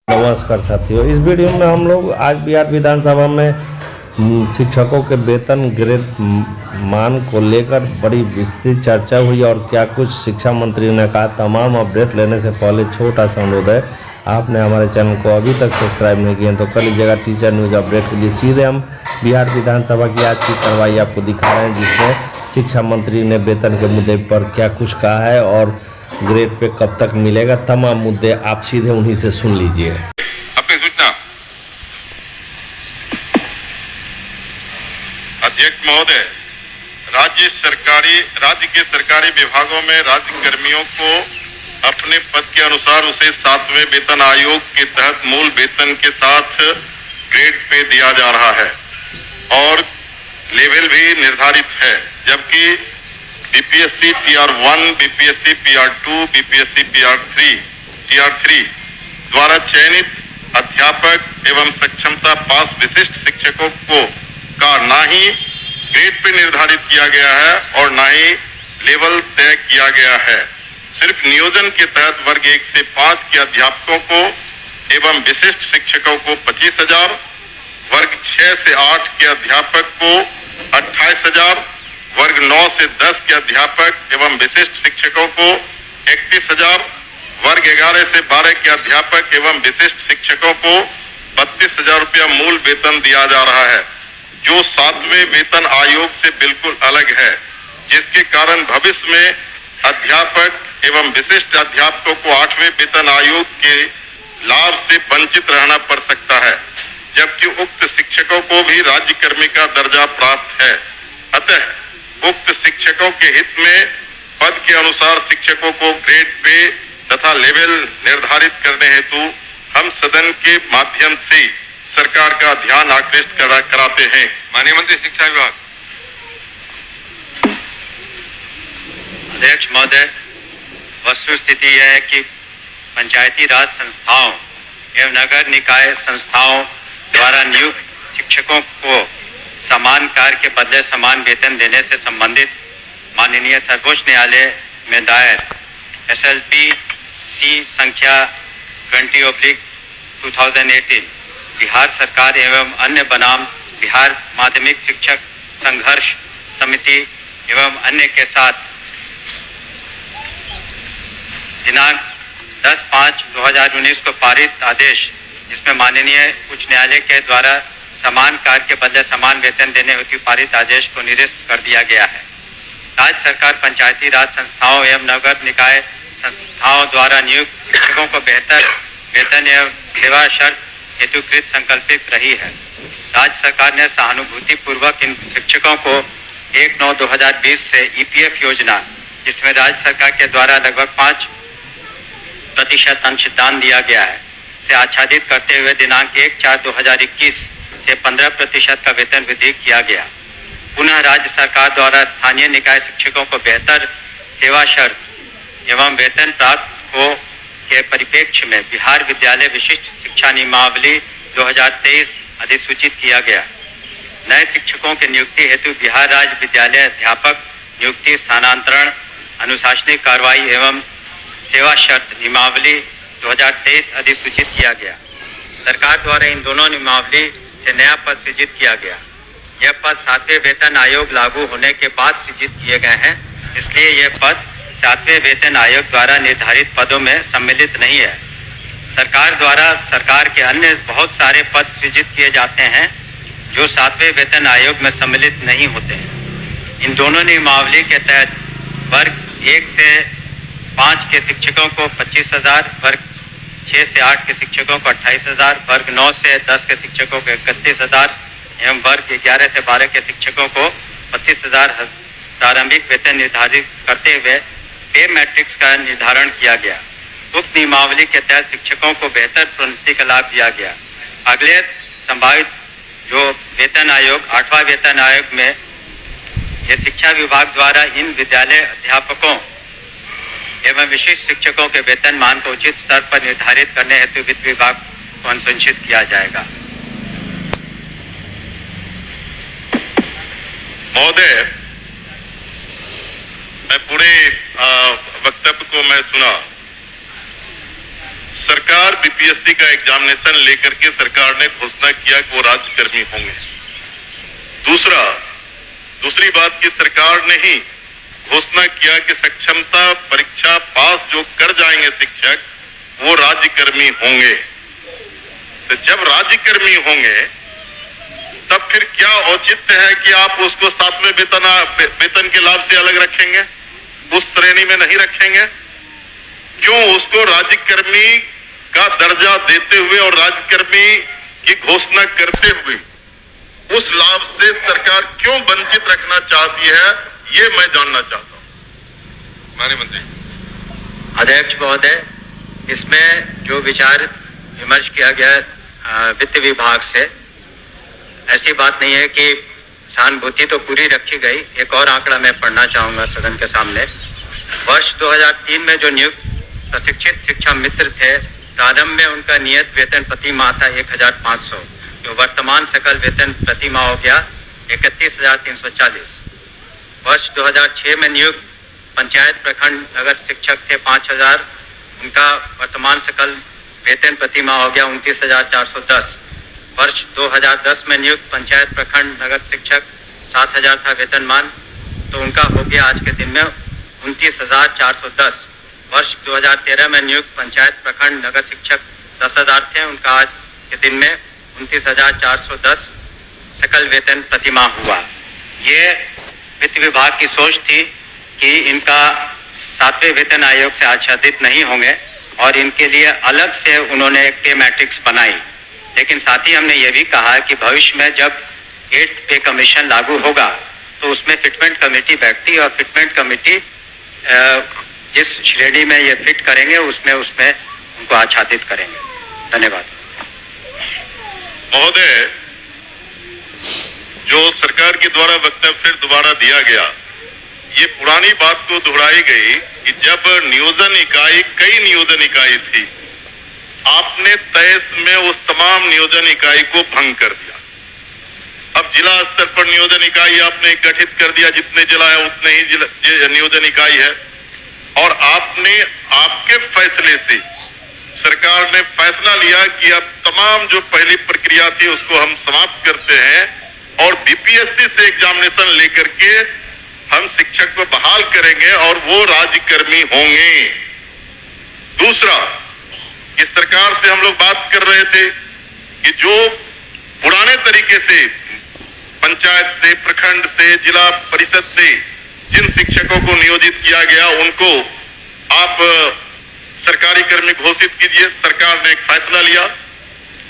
नमस्कार साथियों, इस वीडियो में हम लोग आज बिहार विधानसभा में शिक्षकों के वेतन ग्रेड मान को लेकर बड़ी विस्तृत चर्चा हुई और क्या कुछ शिक्षा मंत्री ने कहा। तमाम अपडेट लेने से पहले छोटा सा अनुरोध है, आपने हमारे चैनल को अभी तक सब्सक्राइब नहीं किया तो कर लीजिएगा। टीचर न्यूज़ अपडेट के लिए सीधे हम बिहार विधानसभा की आज की कार्रवाई आपको दिखा रहे हैं, जिसमें शिक्षा मंत्री ने वेतन के मुद्दे पर क्या कुछ कहा है और ग्रेड पे कब तक मिलेगा। तमाम मुद्दे आप सीधे उन्हीं से सुन लीजिए। अपनी सूचना। अध्यक्ष महोदय, राज्य के सरकारी विभागों में राज्य कर्मियों को अपने पद के अनुसार उसे 7वें वेतन आयोग के तहत मूल वेतन के साथ ग्रेड पे दिया जा रहा है और लेवल भी निर्धारित है, जबकि बीपीएससी टीआर1, बीपीएससी पीआर2, बीपीएससी टीआर3 द्वारा चयनित अध्यापक एवं सक्षमता पास विशिष्ट शिक्षकों को का ना ही ग्रेड पे निर्धारित किया गया है और ना ही लेवल तय किया गया है। सिर्फ नियोजन के तहत वर्ग 1 से 5 के अध्यापकों को एवं विशिष्ट शिक्षकों को 25,000, वर्ग 6 से 8 के अध्यापक को 28,000, वर्ग 9 से 10 के अध्यापक एवं विशिष्ट शिक्षकों को 31,000, वर्ग 11 से 12 के अध्यापक एवं विशिष्ट शिक्षकों को 32,000 रुपया मूल वेतन दिया जा रहा है, जो 7वें वेतन आयोग से बिल्कुल अलग है, जिसके कारण भविष्य में अध्यापक एवं विशिष्ट अध्यापकों को 8वें वेतन आयोग के लाभ से वंचित रहना पड़ सकता है, जबकि उक्त शिक्षकों को भी राज्य कर्मी का दर्जा प्राप्त है। अतः उक्त शिक्षकों के हित में पद के अनुसार शिक्षकों को ग्रेड पे तथा लेवल निर्धारित करने हेतु हम सदन के माध्यम से सरकार का ध्यान आकृष्ट कराते हैं। माननीय मंत्री शिक्षा विभाग। अध्यक्ष महोदय, वस्तु स्थिति यह है कि पंचायती राज संस्थाओं एवं नगर निकाय संस्थाओं द्वारा नियुक्त शिक्षकों को समान कार्य के बदले समान वेतन देने से संबंधित माननीय सर्वोच्च न्यायालय में दायर SLP-C संख्या 20/2018 बिहार सरकार एवं अन्य बनाम बिहार माध्यमिक शिक्षक संघर्ष समिति एवं अन्य के साथ दिनांक 10/5/2019 को पारित आदेश, जिसमें माननीय उच्च न्यायालय के द्वारा समान कार्य के बदले समान वेतन देने हेतु पारित आदेश को निरस्त कर दिया गया है। राज्य सरकार पंचायती राज संस्थाओं एवं नगर निकाय संस्थाओं द्वारा नियुक्त शिक्षकों को बेहतर वेतन एवं सेवा शर्त हेतुकृत संकल्पित रही है। राज्य सरकार ने सहानुभूति पूर्वक इन शिक्षकों को 1/9/2020 से EPF योजना, जिसमें राज्य सरकार के द्वारा लगभग 5% अंशदान दिया गया है, से आच्छादित करते हुए दिनांक 1/4/2021 से 15% का वेतन वृद्धि किया गया। पुनः राज्य सरकार द्वारा स्थानीय निकाय शिक्षकों को बेहतर सेवा शर्त एवं वेतन प्राप्त हो के परिप्रेक्ष्य में बिहार विद्यालय विशिष्ट शिक्षा नियमावली 2023 अधिसूचित किया गया। नए शिक्षकों की नियुक्ति हेतु बिहार राज्य विद्यालय अध्यापक नियुक्ति स्थानांतरण अनुशासनिक कार्रवाई एवं सेवा शर्त नियमावली 2023 अधिसूचित किया गया। सरकार द्वारा इन दोनों नियमावली से नया पद सृजित किया गया। यह पद 7वें वेतन आयोग लागू होने के बाद सृजित किए गए हैं, इसलिए यह पद 7वें वेतन आयोग द्वारा निर्धारित पदों में सम्मिलित नहीं है। सरकार द्वारा सरकार के अन्य बहुत सारे पद सृजित किए जाते हैं जो 7वें वेतन आयोग में सम्मिलित नहीं होते हैं। इन दोनों नियमावली के तहत वर्ग 1 से 5 के शिक्षकों को 25,000, वर्ग 6 से 8 के शिक्षकों को 28,000, वर्ग 9 से 10 के शिक्षकों को 31,000 एवं वर्ग 11 से 12 के शिक्षकों को 25,000 प्रारंभिक वेतन निर्धारित करते हुए पे मैट्रिक्स का निर्धारण किया गया। उक्त नियमावली के तहत शिक्षकों को बेहतर प्रोन्नति का लाभ दिया गया। अगले संभावित जो वेतन आयोग 8वां वेतन आयोग में ये शिक्षा विभाग द्वारा इन विद्यालय अध्यापकों एवं विशिष्ट शिक्षकों के वेतन मान को उचित स्तर पर निर्धारित करने हेतु वित्त विभाग को अनुशंसित किया जाएगा। महोदय, मैं पूरे वक्तव्य को मैं सुना। सरकार बीपीएससी का एग्जामिनेशन लेकर के सरकार ने घोषणा किया कि वो राज्यकर्मी होंगे। दूसरी बात की सरकार ने ही घोषणा किया कि सक्षमता परीक्षा पास जो कर जाएंगे शिक्षक वो राज्यकर्मी होंगे। तो जब राज्यकर्मी होंगे तब फिर क्या औचित्य है कि आप उसको 7वें वेतन के लाभ से अलग रखेंगे, उस श्रेणी में नहीं रखेंगे? क्यों उसको राज्यकर्मी का दर्जा देते हुए और राज्यकर्मी की घोषणा करते हुए उस लाभ से सरकार क्यों वंचित रखना चाहती है, ये मैं जानना चाहता हूं। माननीय मंत्री। अध्यक्ष महोदय, इसमें जो विचार विमर्श किया गया वित्त विभाग से, ऐसी बात नहीं है कि सहानुभूति तो पूरी रखी गई। एक और आंकड़ा मैं पढ़ना चाहूंगा सदन के सामने। वर्ष 2003 में जो नियुक्त प्रशिक्षित शिक्षा मित्र थे, प्रारंभ में उनका नियत वेतन प्रति माह था 1500, जो वर्तमान सकल वेतन प्रति माह हो गया 31,340। वर्ष 2006 में नियुक्त पंचायत प्रखंड नगर शिक्षक थे 5000, उनका वर्तमान सकल वेतन प्रति माह हो गया 29,410। वर्ष 2010 में नियुक्त पंचायत प्रखंड नगर शिक्षक 7000 था वेतनमान, तो उनका हो गया आज के दिन में 29,410। वर्ष 2013 में नियुक्त पंचायत प्रखंड नगर शिक्षक 10,000 थे, उनका आज के दिन में 29,410 सकल वेतन प्रति माह हुआ। ये वित्त विभाग की सोच थी कि इनका 7वें वेतन आयोग से आच्छादित नहीं होंगे और इनके लिए अलग से उन्होंने एक पे मैट्रिक्स बनाई। लेकिन साथ ही हमने ये भी कहा कि भविष्य में जब 8th पे कमीशन लागू होगा तो उसमें फिटमेंट कमेटी बैठती और फिटमेंट कमेटी जिस श्रेणी में ये फिट करेंगे उसमें उनको आच्छादित करेंगे। धन्यवाद। महोदय, जो सरकार के द्वारा वक्तव्य फिर दोबारा दिया गया, ये पुरानी बात को दोहराई गई कि जब नियोजन इकाई, कई नियोजन इकाई थी, आपने तय में उस तमाम नियोजन इकाई को भंग कर दिया। अब जिला स्तर पर नियोजन इकाई आपने गठित कर दिया, जितने जिला है उतने ही नियोजन इकाई है, और आपने आपके फैसले से सरकार ने फैसला लिया कि अब तमाम जो पहली प्रक्रिया थी उसको हम समाप्त करते हैं और बीपीएससी से एग्जामिनेशन लेकर के हम शिक्षक को बहाल करेंगे और वो राज्यकर्मी होंगे। दूसरा, इस सरकार से हम लोग बात कर रहे थे कि जो पुराने तरीके से पंचायत से, प्रखंड से, जिला परिषद से जिन शिक्षकों को नियोजित किया गया उनको आप सरकारी कर्मी घोषित कीजिए। सरकार ने एक फैसला लिया,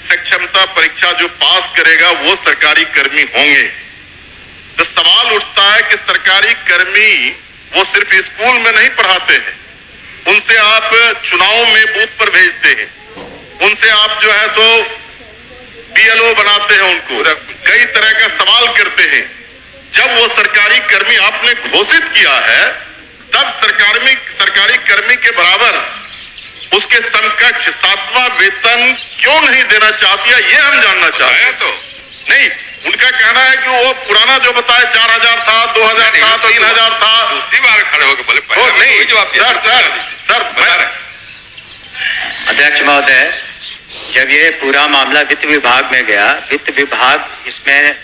सक्षमता परीक्षा जो पास करेगा वो सरकारी कर्मी होंगे। तो सवाल उठता है कि सरकारी कर्मी वो सिर्फ स्कूल में नहीं पढ़ाते हैं, उनसे आप चुनाव में बूथ पर भेजते हैं, उनसे आप जो है सो बीएलओ बनाते हैं, उनको कई तरह का सवाल करते हैं। जब वो सरकारी कर्मी आपने घोषित किया है तब सरकारी कर्मी के बराबर उसके समकक्ष 7वां वेतन क्यों नहीं देना चाहती है, ये हम जानना चाहते हैं। तो नहीं, उनका कहना है कि वो पुराना जो बताया 4000 था, 2000 था, 3000 था। दूसरी बार खड़े होकर बोले नहीं सर। अध्यक्ष महोदय, जब ये पूरा मामला वित्त विभाग में गया, वित्त विभाग इसमें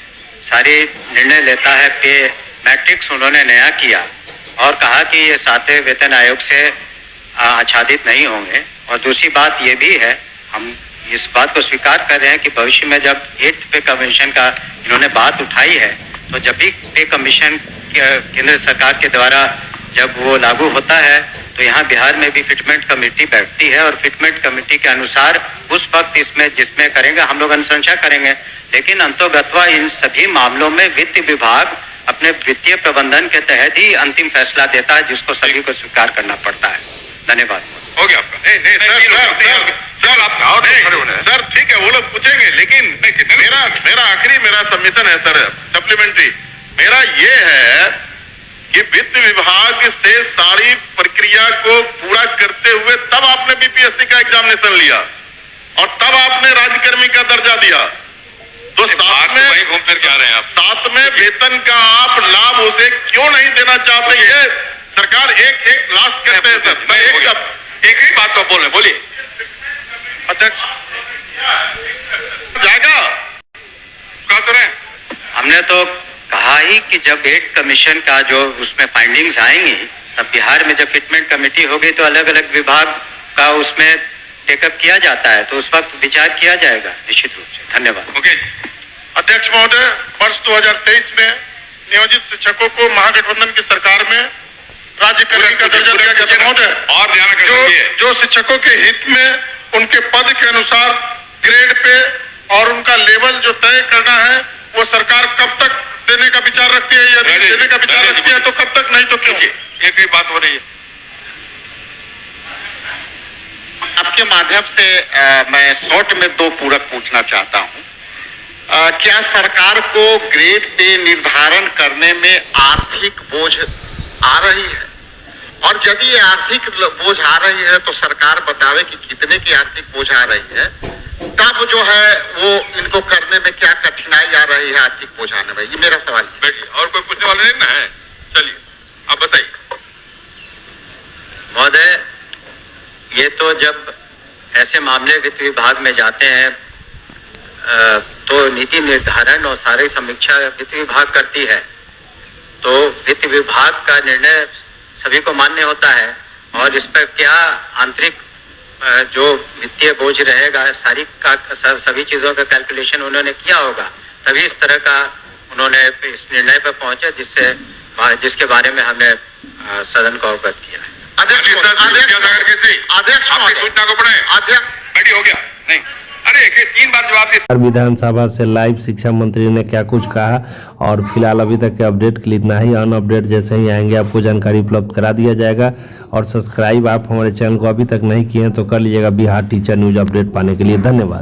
सारी निर्णय लेता है। पे मैट्रिक्स उन्होंने नया किया और कहा कि ये 7वें वेतन आयोग से आच्छादित नहीं होंगे। और दूसरी बात ये भी है, हम इस बात को स्वीकार कर रहे हैं कि भविष्य में जब 8th पे कमीशन का इन्होंने बात उठाई है, तो जब भी पे कमीशन केंद्र सरकार के द्वारा जब वो लागू होता है तो यहाँ बिहार में भी फिटमेंट कमेटी बैठती है और फिटमेंट कमेटी के अनुसार उस वक्त इसमें जिसमें करेंगे हम लोग अनुशंसा करेंगे। लेकिन अंतोगत्वा इन सभी मामलों में वित्त विभाग अपने वित्तीय प्रबंधन के तहत ही अंतिम फैसला देता है, जिसको सभी को स्वीकार करना पड़ता है। धन्यवाद। हो गया आपका। सर ठीक है, वो लोग पूछेंगे, लेकिन मेरा आखिरी सबमिशन है सर, सप्लीमेंट्री मेरा ये है कि वित्त विभाग से सारी प्रक्रिया को पूरा करते हुए तब आपने बीपीएससी का एग्जामिनेशन लिया और तब आपने राज्यकर्मी का दर्जा दिया। तो साथ में वही घूम फिर के आ रहे हैं आप, साथ में वेतन का आप लाभ उसे क्यों नहीं देना चाहते? ये सरकार एक लास्ट करते हैं सर। मैं एक ही बात को बोल रहे, बोलिए। अध्यक्ष जाएगा कह तो रहे हैं। हमने तो कहा ही कि जब 8 कमीशन का जो उसमें फाइंडिंग्स आएंगी, तब बिहार में जब फिटमेंट कमेटी होगी तो अलग अलग विभाग का उसमें टेकअप किया जाता है, तो उस वक्त विचार किया जाएगा निश्चित रूप से। धन्यवाद। ओके। अध्यक्ष महोदय, वर्ष 2023 में नियोजित शिक्षकों को महागठबंधन की सरकार में राज्य कल्याण का दर्जा दिया गया था महोदय। और जो शिक्षकों के हित में उनके पद के अनुसार ग्रेड पे और उनका लेवल जो तय करना है वो सरकार कब तक देने का विचार रखती है? यदि देने का विचार रखती है तो कब तक, नहीं तो क्यों? एक ही बात हो रही है। आपके माध्यम से मैं शॉर्ट में 2 पूरक पूछना चाहता हूं। क्या सरकार को ग्रेड पे निर्धारण करने में आर्थिक बोझ आ रही है? और यदि आर्थिक बोझ आ रही है तो सरकार बतावे कि कितने की आर्थिक बोझ आ रही है, तब जो है वो इनको करने में क्या कठिनाई आ रही है आर्थिक बोझ आने में? ये मेरा सवाल है। बैठिए, और कोई पूछने वाले नहीं ना है? चलिए आप बताइए। महोदय, ये तो जब ऐसे मामले वित्त विभाग में जाते हैं तो नीति निर्धारण और सारी समीक्षा वित्त विभाग करती है, तो वित्त विभाग का निर्णय सभी को मान्य होता है और इस पर क्या आंतरिक जो वित्तीय बोझ रहेगा सभी चीजों का कैलकुलेशन उन्होंने किया होगा, तभी इस तरह का उन्होंने इस निर्णय पर पहुंचे जिसके बारे में हमने सदन को अवगत किया है। सूचना को पढ़े बैठी हो गया नहीं। अरे 3 बार जवाब दिया। विधानसभा से लाइव शिक्षा मंत्री ने क्या कुछ कहा, और फिलहाल अभी तक के अपडेट के लिए इतना ही। अन अपडेट जैसे ही आएंगे आपको जानकारी उपलब्ध करा दिया जाएगा। और सब्सक्राइब आप हमारे चैनल को अभी तक नहीं किए हैं तो कर लीजिएगा बिहार टीचर न्यूज अपडेट पाने के लिए। धन्यवाद।